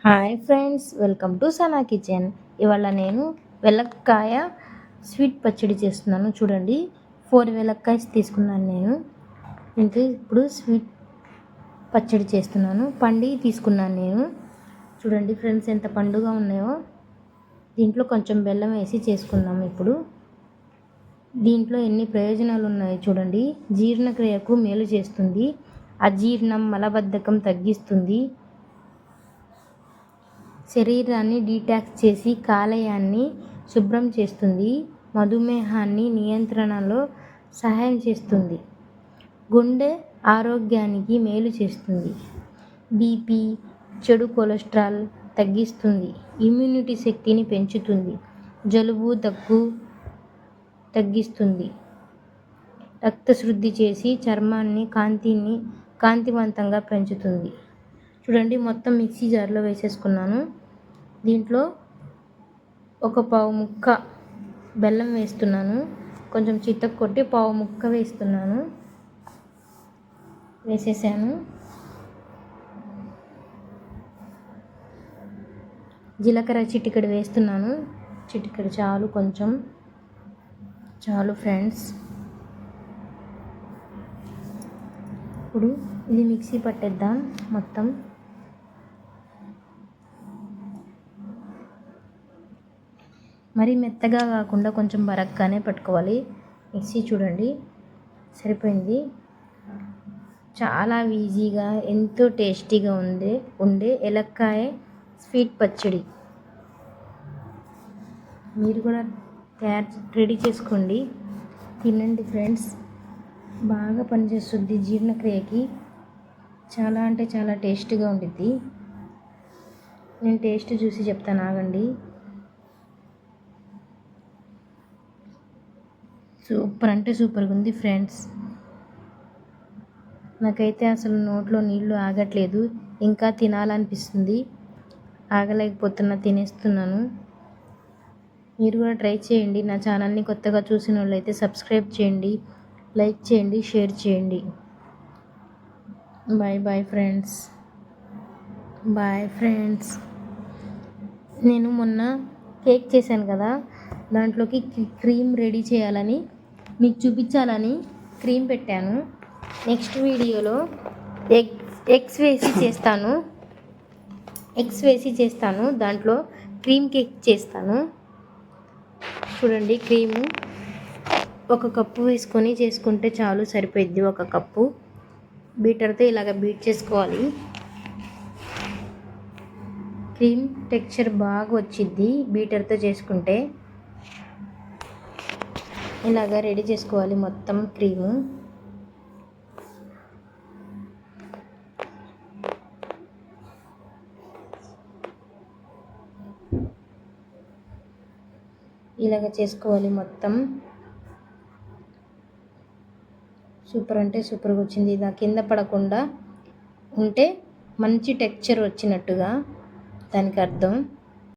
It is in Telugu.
Hi friends, welcome to Sana kitchen. ఇవాళ నేను వెలక్కాయ స్వీట్ పచ్చడి చేస్తున్నాను. చూడండి, 4 వెలక్కాయస్ తీసుకున్నాను నేను. ఇప్పుడు స్వీట్ పచ్చడి చేస్తున్నాను. పండి తీసుకున్నాను నేను. చూడండి ఫ్రెండ్స్, ఎంత పండుగా ఉన్నాయో. దీంట్లో కొంచెం బెల్లం వేసి చేసుకున్నాము. ఇప్పుడు దీంట్లో ఎన్ని ప్రయోజనాలు ఉన్నాయో చూడండి. జీర్ణక్రియకు మేలు చేస్తుంది, అజీర్ణం మలబద్ధకం తగ్గిస్తుంది, శరీరాన్ని డీటాక్స్ చేసి కాలేయాన్ని శుభ్రం చేస్తుంది, మధుమేహాన్ని నియంత్రణలో సహాయం చేస్తుంది, గుండె ఆరోగ్యానికి మేలు చేస్తుంది, బీపీ, చెడు కొలెస్ట్రాల్ తగ్గిస్తుంది, ఇమ్యూనిటీ శక్తిని పెంచుతుంది, జలుబు దగ్గు తగ్గిస్తుంది, రక్తశుద్ధి చేసి చర్మాన్ని కాంతివంతంగా పెంచుతుంది. చూడండి, మొత్తం మిక్సీ జార్లో వేసేసుకున్నాను. దీంట్లో ఒక పావు ముక్క బెల్లం వేస్తున్నాను. కొంచెం చితక్ కొట్టి పావు ముక్క వేస్తున్నాను. వేసేసాను. జీలకర్ర చిటికెడు వేస్తున్నాను. చిటికెడు చాలు, కొంచెం చాలు ఫ్రెండ్స్. ఇప్పుడు ఇది మిక్సీ పట్టేద్దాం మొత్తం. మరి మెత్తగా కాకుండా కొంచెం బరక్గానే పట్టుకోవాలి మిక్సీ. చూడండి, సరిపోయింది. చాలా ఈజీగా ఎంతో టేస్టీగా ఉండే ఏలక్కాయ స్వీట్ పచ్చడి మీరు కూడా రెడీ చేసుకోండి, తినండి ఫ్రెండ్స్. బాగా పనిచేస్తుంది జీర్ణక్రియకి. చాలా అంటే చాలా టేస్టీగా ఉంటుంది. నేను టేస్ట్ చూసి చెప్తాను, ఆగండి. సూపర్ అంటే సూపర్గా ఉంది ఫ్రెండ్స్. నాకైతే అసలు నోట్లో నీళ్ళు ఆగట్లేదు, ఇంకా తినాలనిపిస్తుంది. ఆగలేకపోతున్నా, తినేస్తున్నాను. మీరు కూడా ట్రై చేయండి. నా ఛానల్ని కొత్తగా చూసిన వాళ్ళైతే సబ్స్క్రైబ్ చేయండి, లైక్ చేయండి, షేర్ చేయండి. Bye bye friends. Bye friends. నేను మొన్న కేక్ చేశాను కదా, దాంట్లోకి క్రీమ్ రెడీ చేయాలని మీకు చూపించాలని క్రీమ్ పెట్టాను. నెక్స్ట్ వీడియోలో ఎగ్స్ వేసి చేస్తాను. దాంట్లో క్రీమ్ కేక్ చేస్తాను. చూడండి, క్రీము 1 కప్పు వేసుకొని చేసుకుంటే చాలు, సరిపోద్ది. 1 కప్పు బీటర్తో ఇలాగ బీట్ చేసుకోవాలి. క్రీమ్ టెక్స్చర్ బాగా వచ్చిద్ది బీటర్తో చేసుకుంటే. ఇలాగ రెడీ చేసుకోవాలి మొత్తం క్రీము. ఇలాగ చేసుకోవాలి మొత్తం. సూపర్ అంటే సూపర్గా వచ్చింది. ఇలా కింద పడకుండా ఉంటే మంచి టెక్స్చర్ వచ్చినట్టుగా దానికి అర్థం.